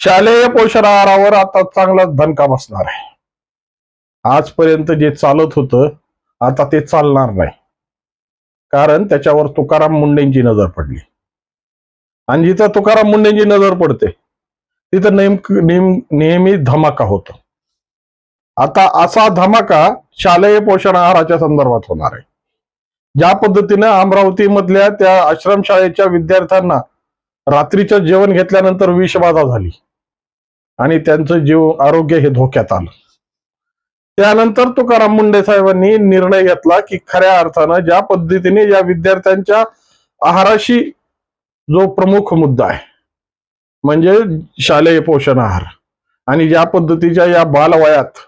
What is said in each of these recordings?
शालेय पोषण आहारावर आता चांगलाच दणका बसणार आहे. आजपर्यंत जे चालत होतं आता ते चालणार नाही, कारण त्याच्यावर तुकाराम मुंडेंची नजर पडली. आणि जिथं तुकाराम मुंडेंची नजर पडते तिथं नेहमी धमाका होतो. आता असा धमाका शालेय पोषण आहाराच्या संदर्भात होणार आहे. ज्या पद्धतीनं अमरावती मधल्या त्या आश्रमशाळेच्या विद्यार्थ्यांना रात्रीचं जेवण घेतल्यानंतर विषबाधा झाली आणि त्यांचं आरोग्य हे धोक्यात आलं. त्यानंतर तुकाराम मुंडे साहेबांनी निर्णय घेतला की खऱ्या अर्थानं ज्या पद्धतीने या विद्यार्थ्यांच्या आहाराशी जो प्रमुख मुद्दा आहे म्हणजे शालेय पोषण आहार, आणि ज्या पद्धतीच्या या बालवयात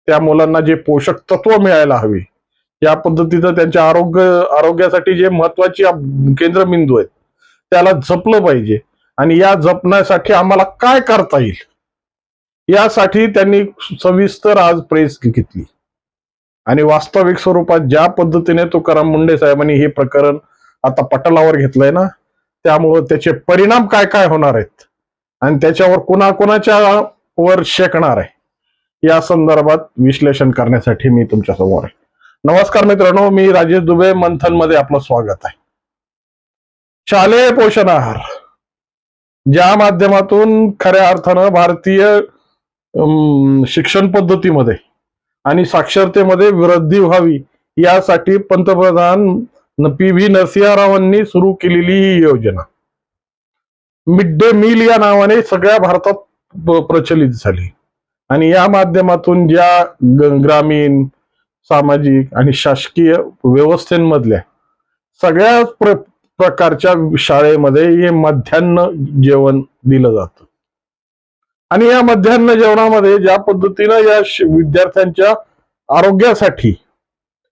त्या मुलांना जे पोषक तत्व मिळायला हवी, या पद्धतीचं त्यांच्या आरोग्यासाठी जे महत्वाची केंद्रबिंदू आहेत त्याला जपलं पाहिजे. आणि या जपण्यासाठी आम्हाला काय करता येईल यासाठी त्यांनी सविस्तर आज प्रेस घेतली. आणि वास्तविक स्वरूपात ज्या पद्धतीने तुकाराम मुंडे साहेबांनी हे प्रकरण आता पटलावर घेतलंय ना, त्यामुळे त्याचे परिणाम काय काय होणार आहेत आणि त्याच्यावर कुणाकुणाच्या वर शेकणार आहे या संदर्भात विश्लेषण करण्यासाठी मी तुमच्या समोर आहे. नमस्कार मित्रांनो, मी राजेश दुबे. मंथन मध्ये आपलं स्वागत आहे. शालेय पोषण आहार ज्या माध्यमातून खऱ्या अर्थानं भारतीय शिक्षण पद्धतीमध्ये आणि साक्षरतेमध्ये वृद्धी व्हावी यासाठी पंतप्रधान PV नरसिंहरावांनी सुरू केलेली ही योजना मिड डे मील या नावाने सगळ्या भारतात प्रचलित झाली. आणि या माध्यमातून ज्या ग्रामीण, सामाजिक आणि शासकीय व्यवस्थेमधल्या सगळ्या प्रकारच्या शाळेमध्ये हे मध्यान्ह जेवण दिलं जातं. आणि या मध्यान्ह जेवणामध्ये ज्या पद्धतीनं या विद्यार्थ्यांच्या आरोग्यासाठी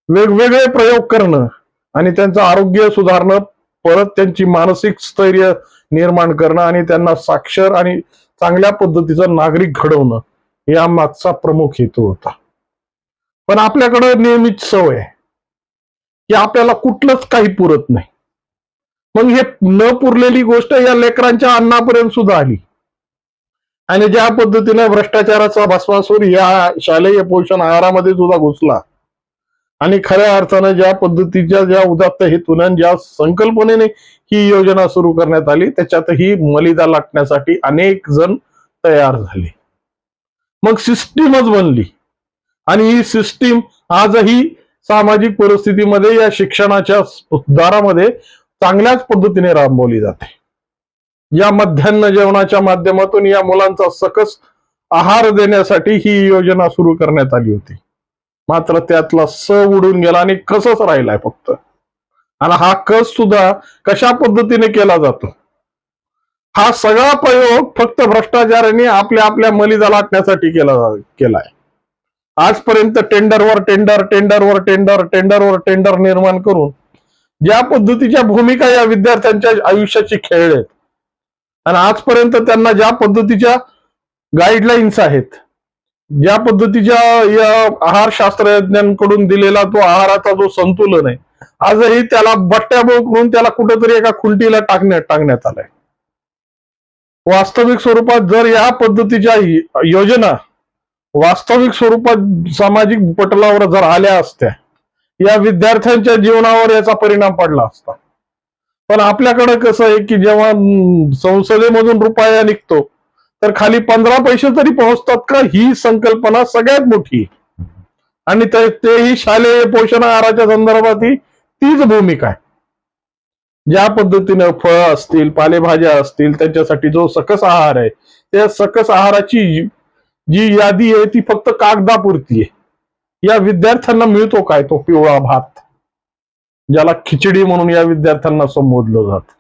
वेगवेगळे प्रयोग करणं आणि त्यांचं आरोग्य सुधारणं, परत त्यांची मानसिक स्थैर्य निर्माण करणं आणि त्यांना साक्षर आणि चांगल्या पद्धतीचं नागरिक घडवणं या मागचा प्रमुख हेतू होता. पण आपल्याकडे नेहमीच सवय आहे की आपल्याला कुठलंच काही पुरत नाही. मग हे न पुरलेली गोष्ट या लेकरांच्या अन्नापर्यंत सुद्धा आली. आणि ज्या पद्धतीने भ्रष्टाचाराचा भस्मासूर या शालेय पोषण आहारामध्ये सुद्धा घुसला आणि खऱ्या अर्थानं ज्या पद्धतीच्या ज्या उदात्त हेतून ज्या संकल्पनेने ही योजना सुरू करण्यात आली त्याच्यातही मलिदा लाटण्यासाठी अनेक जण तयार झाले. मग सिस्टीमच बनली आणि ही सिस्टीम आजही सामाजिक परिस्थितीमध्ये या शिक्षणाच्या दारामध्ये चांगल्याच पद्धतीने राबवली जाते. या मध्यान्ह जेवणाच्या माध्यमातून या मुलांचा सकस आहार देण्यासाठी ही योजना सुरू करण्यात आली होती. मात्र त्यातला स उडून गेला आणि कसच राहिलाय फक्त. आणि हा कस सुद्धा कशा पद्धतीने केला जातो, हा सगळा प्रयोग फक्त भ्रष्टाचाराने आपल्या मलिदा लाटण्यासाठी केलाय. आजपर्यंत टेंडरवर टेंडर निर्माण करून ज्या पद्धतीच्या भूमिका या विद्यार्थ्यांच्या आयुष्याची खेळलेत आणि आजपर्यंत त्यांना ज्या पद्धतीच्या गाईडलाईन्स आहेत, ज्या पद्धतीच्या या आहार शास्त्रज्ञांकडून दिलेला तो आहाराचा जो संतुलन आहे, आजही त्याला बट्ट्याबोळ करून त्याला कुठेतरी एका खुंटीला टाकण्यात आलाय. वास्तविक स्वरूपात जर या पद्धतीच्या योजना वास्तविक स्वरूपात सामाजिक पटलावर जर आल्या असत्या, या विद्यार्थ्यांच्या जीवनावर याचा परिणाम पडला असता. पण आपल्याकडे कसं आहे की जेव्हा संसदेमधून रुपया निघतो तर खाली 15 पैसे तरी पोहोचतात का, ही संकल्पना सगळ्यात मोठी. आणि तेही शालेय पोषण आहाराच्या संदर्भात ही तीच भूमिका आहे. ज्या पद्धतीने फळं असतील, पालेभाज्या असतील, त्यांच्यासाठी जो सकस आहार आहे, त्या सकस आहाराची जी यादी आहे ती फक्त कागदापुरती आहे. या विद्यार्थ्यांना मिळतो काय? तो पिवळा भात, ज्याला खिचडी म्हणून या विद्यार्थ्यांना संबोधलं जात.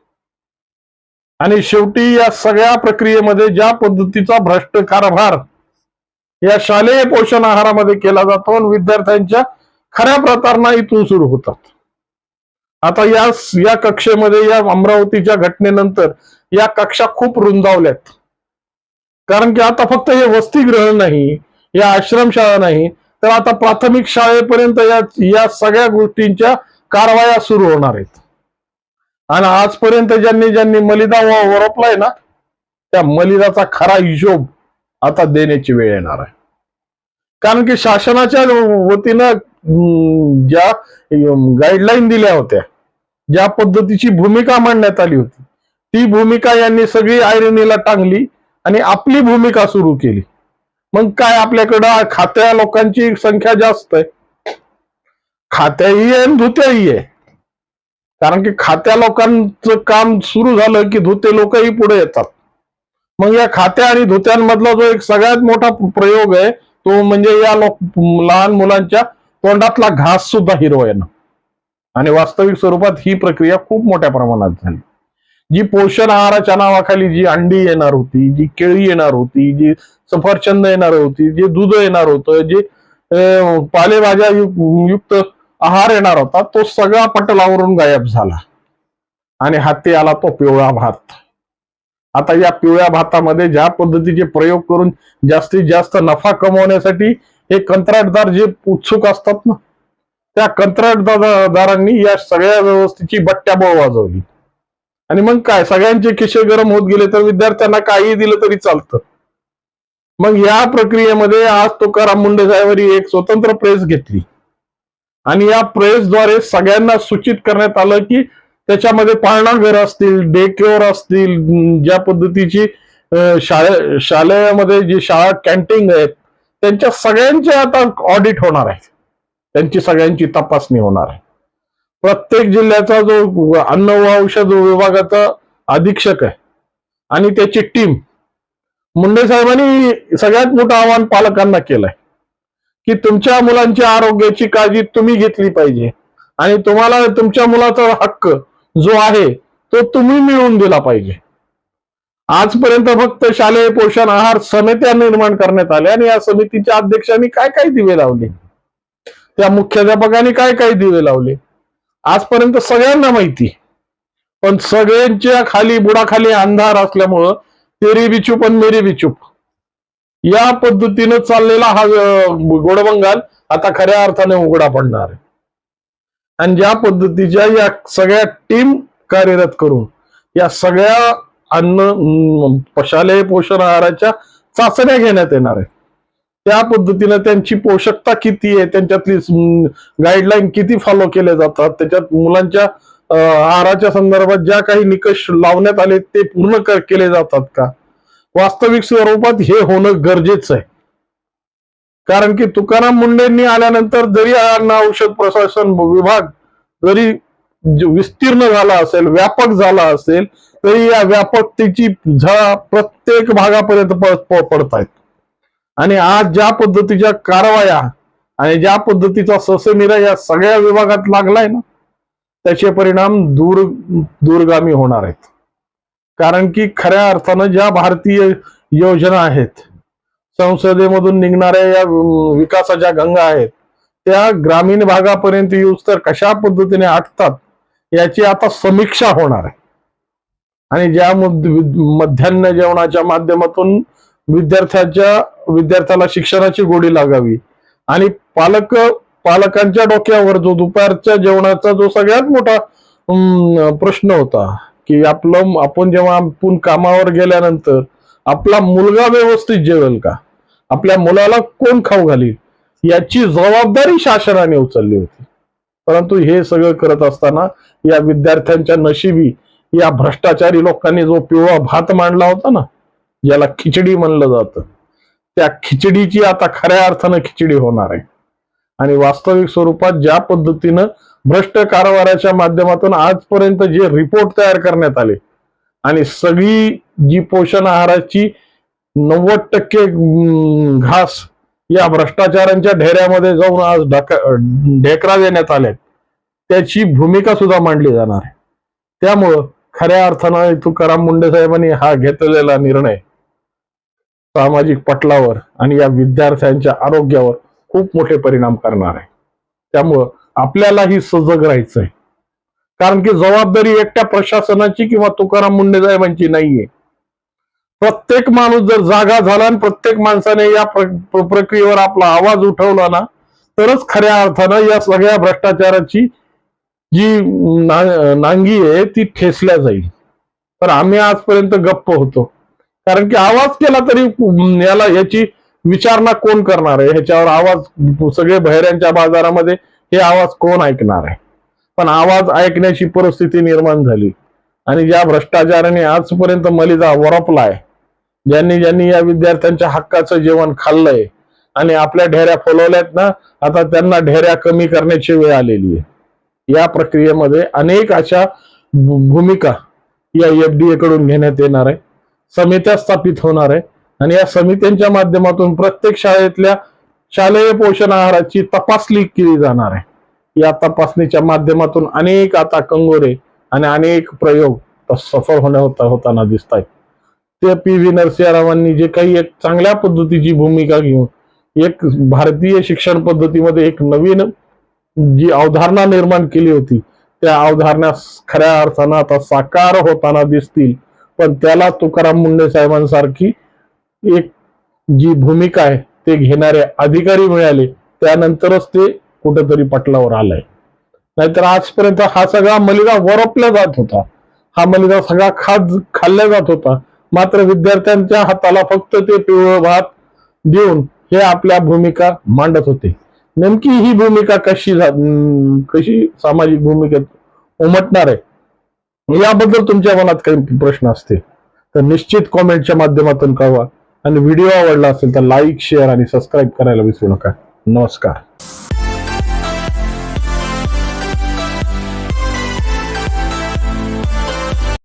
आणि शेवटी या सगळ्या प्रक्रियेमध्ये ज्या पद्धतीचा भ्रष्ट कारभार या शालेय पोषण आहारामध्ये केला जातो आणि विद्यार्थ्यांच्या खऱ्या प्रतारणा इथून सुरू होतात. आता या कक्षेमध्ये या अमरावतीच्या घटनेनंतर या कक्षा खूप रुंदावल्यात. कारण की आता फक्त हे वसतिगृह नाही, या आश्रमशाळा नाही, तर आता प्राथमिक शाळेपर्यंत या सगळ्या गोष्टींच्या कारवाया सुरू होणार आहेत. आणि आजपर्यंत ज्यांनी मलिदा ओरपलाय ना, त्या मलिदाचा खरा हिशोब आता देण्याची वेळ येणार आहे. कारण की शासनाच्या वतीनं ज्या गाईडलाईन दिल्या होत्या, ज्या पद्धतीची भूमिका मांडण्यात आली होती, ती भूमिका यांनी सगळी ऐरणीला टांगली आणि आपली भूमिका सुरू केली. मग काय, आपल्याकडं खात्या लोकांची संख्या जास्त आहे, खात्याही आहे आणि धुत्याही आहे. कारण की खात्या लोकांचं काम सुरू झालं की धुते लोकही पुढे येतात. मग या खात्या आणि धुत्यांमधला जो एक सगळ्यात मोठा प्रयोग आहे तो म्हणजे या लहान मुलांच्या तोंडातला घास सुद्धा हिरवणं. आणि वास्तविक स्वरूपात ही प्रक्रिया खूप मोठ्या प्रमाणात झाली. जी पोषण आहाराच्या नावाखाली जी अंडी येणार होती, जी केळी येणार होती, जी सफरचंद येणार होती, जे दूध येणार होतं, जे पालेभाज्या युक्त आहार येणार होता, तो सगळा पटलावरून गायब झाला आणि हाती आला तो पिवळा भात. आता या पिवळ्या भातामध्ये ज्या पद्धतीचे प्रयोग करून जास्तीत जास्त नफा कमवण्यासाठी हे कंत्राटदार जे उत्सुक असतात ना, त्या कंत्राटदारांनी या सगळ्या व्यवस्थेची बट्ट्याबोळ वाजवली. आणि मग काय, सगळ्यांचे खिसे गरम होत गेले तर विद्यार्थ्यांना काही दिलं तरी चालतं. मग या प्रक्रियेमध्ये आज तुकाराम मुंडे साहेबांनी एक स्वतंत्र प्रेस घेतली आणि या प्रेसद्वारे सगळ्यांना सूचित करण्यात आलं की त्याच्यामध्ये पाळणा घर असतील, डे केअर असतील, ज्या पद्धतीची शाळेमध्ये जी शाळा कॅन्टीन आहेत, त्यांच्या सगळ्यांचे आता ऑडिट होणार आहे, त्यांची सगळ्यांची तपासणी होणार आहे. प्रत्येक जिल्ह्याचा जो अन्न व औषध विभागाचा अधीक्षक आहे आणि त्याची टीम, मुंडे साहेबांनी सगळ्यात मोठं आव्हान पालकांना केलंय की तुमच्या मुलांच्या आरोग्याची काळजी तुम्ही घेतली पाहिजे आणि तुम्हाला तुमच्या मुलाचा हक्क जो आहे तो तुम्ही मिळवून दिला पाहिजे. आजपर्यंत फक्त शालेय पोषण आहार समित्या निर्माण करण्यात आल्या आणि या समितीच्या अध्यक्षांनी काय काय दिवे लावले, त्या मुख्याध्यापकांनी काय काय दिवे लावले आजपर्यंत सगळ्यांना माहिती. पण सगळ्यांच्या खाली बुडाखाली अंधार असल्यामुळं तेरी बी चूप आणि मेरी बी चूप या पद्धतीनं चाललेला हा गोडबंगाल आता खऱ्या अर्थाने उघडा पडणार आहे. आणि ज्या पद्धतीच्या या सगळ्या टीम कार्यरत करून या सगळ्या शालेय पोषण आहाराच्या चाचण्या घेण्यात येणार आहेत, त्या पद्धतीनं त्यांची पोषकता किती आहे, त्यांच्यातली गाईडलाईन किती फॉलो केले जातात, त्याच्यात मुलांच्या आहाराच्या संदर्भात ज्या काही निकष लावण्यात आले ते पूर्ण केले जातात का, वास्तविक स्वरूपात हे होणं गरजेचं आहे. कारण की तुकाराम मुंडेंनी आल्यानंतर जरी अन्न औषध प्रशासन विभाग जरी विस्तीर्ण झाला असेल, व्यापक झाला असेल, तरी या व्यापकतेची झळा प्रत्येक भागापर्यंत पडत आहेत. आणि आज ज्या पद्धतीच्या कारवाया आणि ज्या पद्धतीचा ससेमिरा या सगळ्या विभागात लागलाय ना, त्याचे परिणाम दूरगामी होणार आहेत. कारण की खऱ्या अर्थानं ज्या भारतीय योजना आहेत, संसदेमधून निघणाऱ्या या विकासाच्या गंगा आहेत, त्या ग्रामीण भागापर्यंत येऊस तर कशा पद्धतीने आटतात याची आता समीक्षा होणार आहे. आणि ज्या मध्यान्ह जेवणाच्या माध्यमातून विद्यार्थ्याला शिक्षणाची गोडी लागावी आणि पालकांच्या डोक्यावर जो दुपारच्या जेवणाचा जो सगळ्यात मोठा प्रश्न होता की आपण जेव्हा कामावर गेल्यानंतर आपला मुलगा व्यवस्थित जेवेल का, आपल्या मुलाला कोण खाऊ घालील, याची जबाबदारी शासनाने उचलली होती. परंतु हे सगळं करत असताना या विद्यार्थ्यांच्या नशिबी या भ्रष्टाचारी लोकांनी जो पिवळा भात मांडला होता ना, ज्याला खिचडी म्हणलं जातं, त्या खिचडीची आता खऱ्या अर्थानं खिचडी होणार आहे. आणि वास्तविक स्वरूपात ज्या पद्धतीनं भ्रष्ट कारभाराच्या माध्यमातून आजपर्यंत जे रिपोर्ट तयार करण्यात आले आणि सगळी जी पोषण आहाराची 90% घास या भ्रष्टाचारांच्या ढेऱ्यामध्ये जाऊन आज ढेकरा देण्यात आल्या, त्याची भूमिका सुद्धा मांडली जाणार आहे. त्यामुळं खऱ्या अर्थानं तुकाराम मुंडे साहेबांनी हा घेतलेला निर्णय सामाजिक पटलावर आणि या विद्यार्थ्यांच्या आरोग्यावर खूप मोठे परिणाम करणार आहे. त्यामुळं आपल्यालाही सजग राहायचंय. कारण की जबाबदारी एकट्या प्रशासनाची किंवा तुकाराम मुंडे साहेबांची नाहीये. प्रत्येक माणूस जर जागा झाला आणि प्रत्येक माणसाने या प्रक्रियेवर आपला आवाज उठवला ना, तरच खऱ्या अर्थानं या सगळ्या भ्रष्टाचाराची जी नांगी आहे ती ठेचल्या जाईल. तर आम्ही आजपर्यंत गप्प होतो, कारण की आवाज केला तरी याला याची विचारणा कोण करणार आहे, ह्याच्यावर आवाज सगळे बहिऱ्यांच्या बाजारामध्ये हे आवाज कोण ऐकणार आहे. पण आवाज ऐकण्याची परिस्थिती निर्माण झाली आणि ज्या भ्रष्टाचाराने आजपर्यंत मलिदा वरपलाय, ज्यांनी ज्यांनी या विद्यार्थ्यांच्या हक्काचं जेवण खाल्लंय आणि आपल्या ढेऱ्या फुलवल्यात ना, आता त्यांना ढेऱ्या कमी करण्याची वेळ आलेली आहे. या प्रक्रियेमध्ये अनेक अशा भूमिका या एफडीए कडून घेण्यात येणार आहे, समित्या स्थापित होणार आहे आणि या समित्यांच्या माध्यमातून प्रत्येक शाळेतल्या शालेय पोषण आहाराची तपासणी केली जाणार आहे. या तपासणीच्या माध्यमातून अनेक आता कंगोरे आणि अनेक प्रयोग सफल होताना दिसत आहेत. ते पी.व्ही. नरसिंहरावांनी जे काही एक चांगल्या पद्धतीची भूमिका घेऊन एक भारतीय शिक्षण पद्धतीमध्ये एक नवीन जी अवधारणा निर्माण केली होती, त्या अवधारणा खऱ्या अर्थानं आता साकार होताना दिसतील. पण त्याला तुकाराम मुंडे साहेबांसारखी एक जी भूमिका आहे ते घेणारे अधिकारी मिळाले, त्यानंतरच ते कुठेतरी पटलावर आलंय. नाहीतर आजपर्यंत हा सगळा मलिदा वरपला जात होता, हा मलिदा सगळा खाल्ला जात होता. मात्र विद्यार्थ्यांच्या हाताला फक्त ते पिवळं भात देऊन हे आपल्या भूमिका मांडत होते. नेमकी ही भूमिका कशी सामाजिक भूमिकेत उमटणार आहे, याबद्दल तुमच्या मनात काही प्रश्न असतील तर निश्चित कॉमेंटच्या माध्यमातून कळवा. आणि व्हिडिओ आवडला असेल तर लाईक, शेअर आणि सबस्क्राईब करायला विसरू नका. नमस्कार.